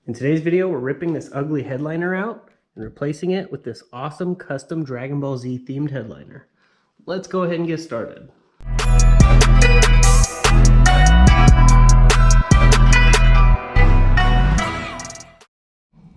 In today's video, we're ripping this ugly headliner out and replacing it with this awesome custom Dragon Ball Z themed headliner. Let's go ahead and get started.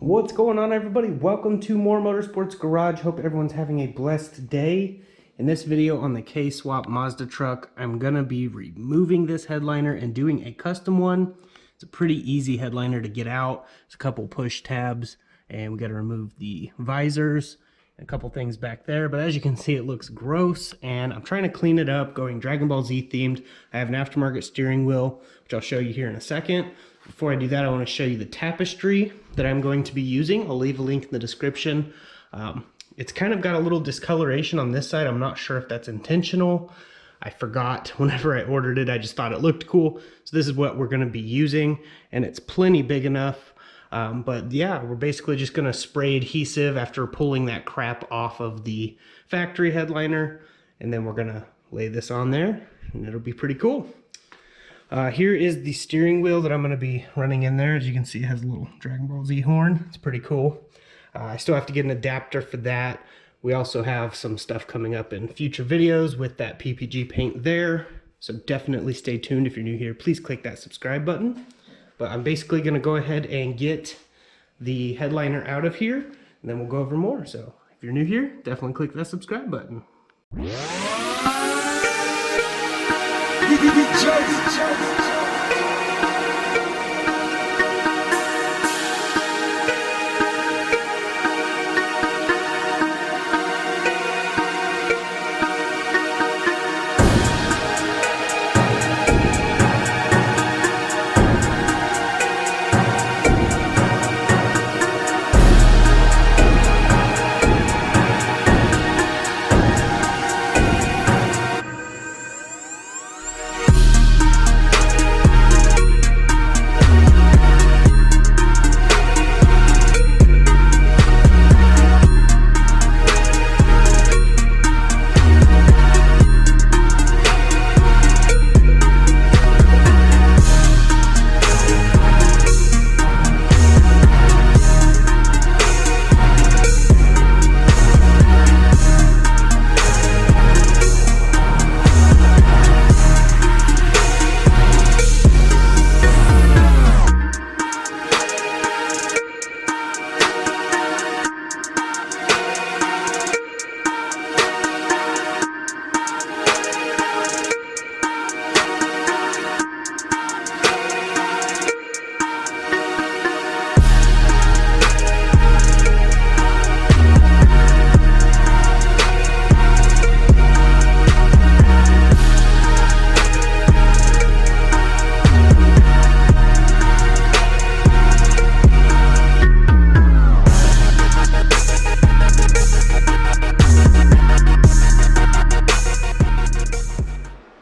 What's going on, everybody? Welcome to More Motorsports Garage. Hope everyone's having a blessed day. In this video on the K-Swap Mazda truck, I'm gonna be removing this headliner and doing a custom one. It's a pretty easy headliner to get out. It's a couple push tabs, and we got to remove the visors and a couple things back there. But as you can see, it looks gross, and I'm trying to clean it up, going Dragon Ball Z themed. I have an aftermarket steering wheel, which I'll show you here in a second. Before I do that, I want to show you the tapestry that I'm going to be using. I'll leave a link in the description. It's kind of got a little discoloration on this side. I'm not sure if that's intentional. I forgot whenever I ordered it. I just thought it looked cool. So this is what we're going to be using, and it's plenty big enough. But yeah, we're basically just going to spray adhesive after pulling that crap off of the factory headliner, and then we're going to lay this on there, and it'll be pretty cool. Here is the steering wheel that I'm going to be running in there. As you can see, it has a little Dragon Ball Z horn. It's pretty cool. I still have to get an adapter for that. We also have some stuff coming up in future videos with that PPG paint there. So definitely stay tuned. If you're new here, please click that subscribe button. But I'm basically going to go ahead and get the headliner out of here, and then we'll go over more. So if you're new here, definitely click that subscribe button.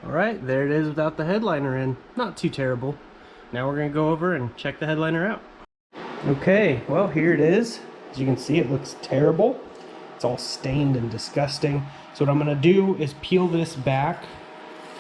Alright, there it is without the headliner in. Not too terrible. Now we're going to go over and check the headliner out. Okay, well, here it is. As you can see, it looks terrible. It's all stained and disgusting. So what I'm going to do is peel this back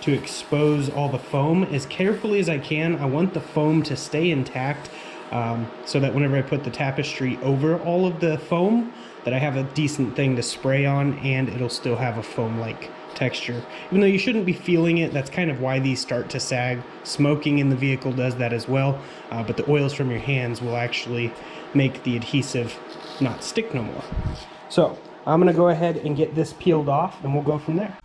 to expose all the foam as carefully as I can. I want the foam to stay intact so that whenever I put the tapestry over all of the foam, that I have a decent thing to spray on, and it'll still have a foam-like texture. Even though you shouldn't be feeling it, that's kind of why these start to sag. Smoking in the vehicle does that as well, but the oils from your hands will actually make the adhesive not stick no more. So I'm gonna go ahead and get this peeled off, and we'll go from there.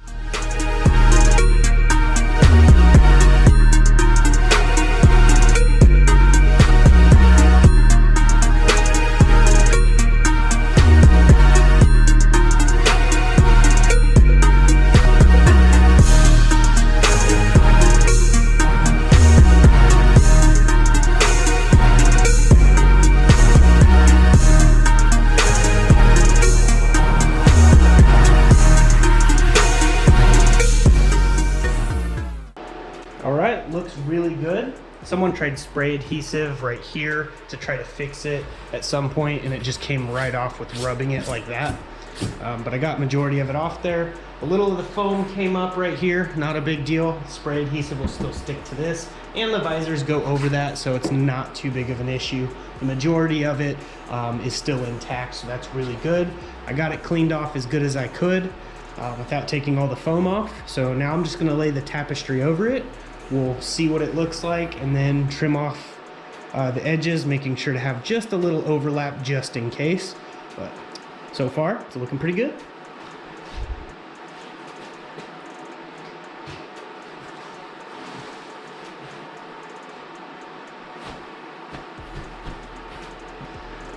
Someone tried spray adhesive right here to try to fix it at some point, and it just came right off with rubbing it like that. But I got majority of it off there. A little of the foam came up right here, not a big deal. Spray adhesive will still stick to this, and the visors go over that, so it's not too big of an issue. The majority of it is still intact, so that's really good. I got it cleaned off as good as I could without taking all the foam off. So now I'm just gonna lay the tapestry over it. We'll see what it looks like and then trim off the edges, making sure to have just a little overlap just in case. But so far, it's looking pretty good.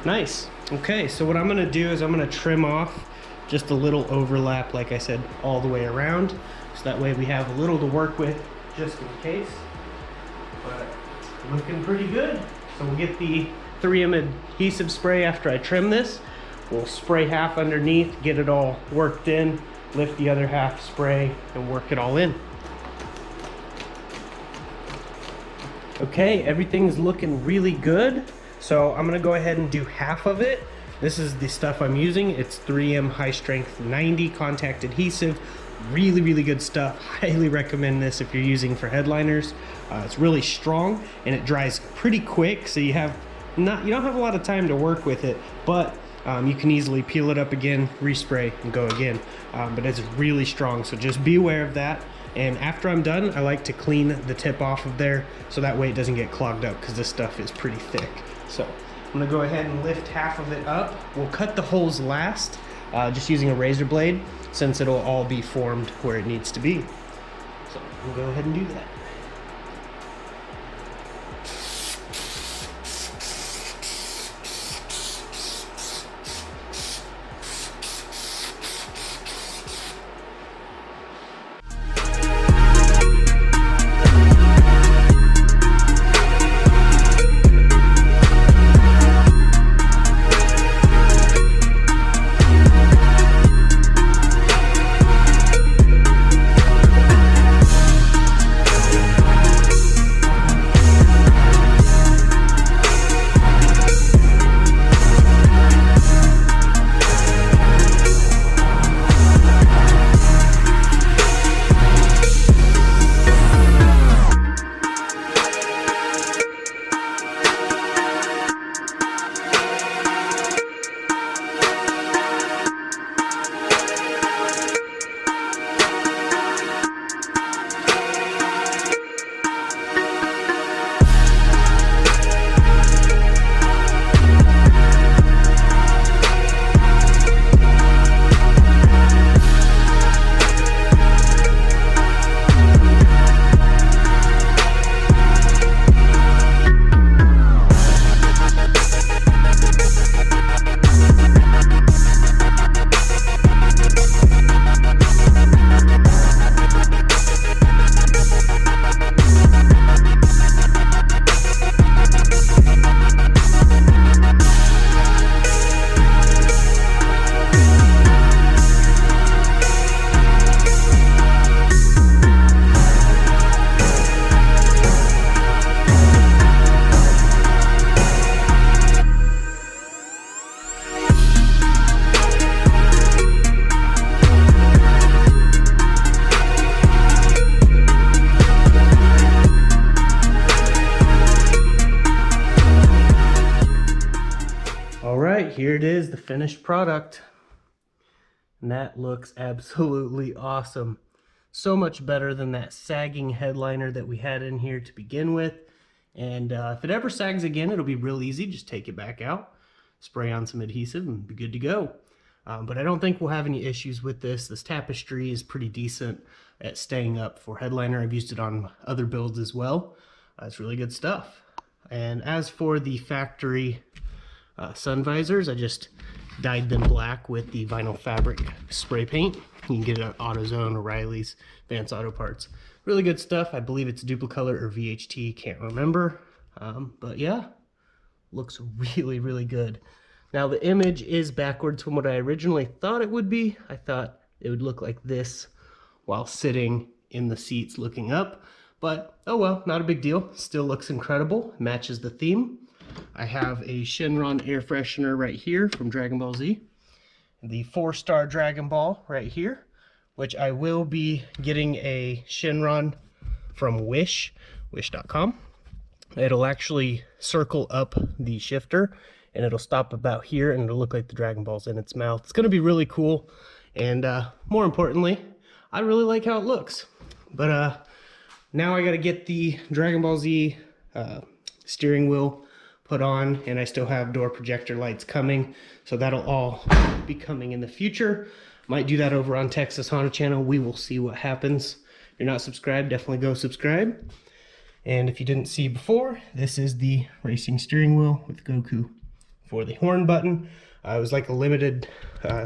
Nice. Okay, so what I'm gonna do is I'm gonna trim off just a little overlap, like I said, all the way around. So that way we have a little to work with just in case. But looking pretty good. So we'll get the 3M adhesive spray after I trim this. We'll spray half underneath, get it all worked in, lift the other half, spray, and work it all in. Okay, everything's looking really good. So I'm gonna go ahead and do half of it. This is the stuff I'm using. It's 3M High Strength 90 Contact Adhesive. Really, really good stuff. Highly recommend this if you're using for headliners. It's really strong and it dries pretty quick, so you don't have a lot of time to work with it, but you can easily peel it up again, respray, and go again. But it's really strong, so just be aware of that. And after I'm done, I like to clean the tip off of there so that way it doesn't get clogged up, because this stuff is pretty thick. So I'm gonna go ahead and lift half of it up. We'll cut the holes last, just using a razor blade, since it'll all be formed where it needs to be. So we'll go ahead and do that. Here it is, the finished product. And that looks absolutely awesome. So much better than that sagging headliner that we had in here to begin with. And if it ever sags again, it'll be real easy. Just take it back out, spray on some adhesive, and be good to go. But I don't think we'll have any issues with this. This tapestry is pretty decent at staying up for headliner. I've used it on other builds as well. It's really good stuff. And as for the factory sun visors, I just dyed them black with the vinyl fabric spray paint. You can get it at AutoZone, O'Reilly's, Vance Auto Parts. Really good stuff. I believe it's Duplicolor or VHT, can't remember. But yeah, looks really, really good. Now the image is backwards from what I originally thought it would be. I thought it would look like this while sitting in the seats looking up, But oh well, not a big deal. Still looks incredible, matches the theme. I have a Shenron Air Freshener right here from Dragon Ball Z. The 4-star Dragon Ball right here, which I will be getting a Shenron from wish.com. It'll actually circle up the shifter and it'll stop about here and it'll look like the Dragon Ball's in its mouth. It's going to be really cool, and more importantly, I really like how it looks. But now I got to get the Dragon Ball Z steering wheel put on, and I still have door projector lights coming, so that'll all be coming in the future. Might do that over on Texas Honda channel. We will see what happens. If you're not subscribed, definitely go subscribe. And if you didn't see before, this is the racing steering wheel with Goku for the horn button. It was like a limited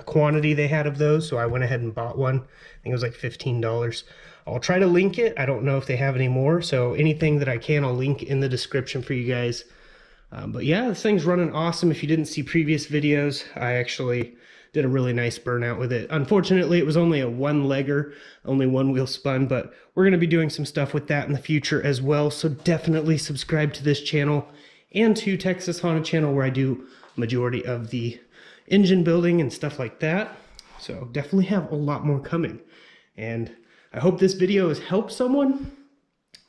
quantity they had of those, so I went ahead and bought one. I think it was like $15. I'll try to link it. I don't know if they have any more, so anything that I can, I'll link in the description for you guys. But yeah, this thing's running awesome. If you didn't see previous videos, I actually did a really nice burnout with it. Unfortunately, it was only a one-legger, only one wheel spun, but we're going to be doing some stuff with that in the future as well. So definitely subscribe to this channel and to Texas Honda channel, where I do majority of the engine building and stuff like that. So definitely have a lot more coming. And I hope this video has helped someone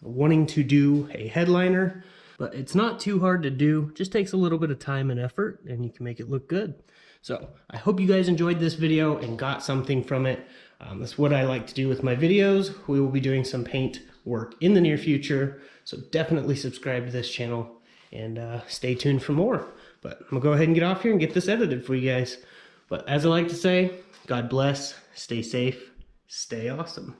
wanting to do a headliner. But it's not too hard to do, just takes a little bit of time and effort, and you can make it look good. So I hope you guys enjoyed this video and got something from it. That's what I like to do with my videos. We will be doing some paint work in the near future, so definitely subscribe to this channel and stay tuned for more. But I'm gonna go ahead and get off here and get this edited for you guys. But as I like to say, God bless, stay safe, stay awesome.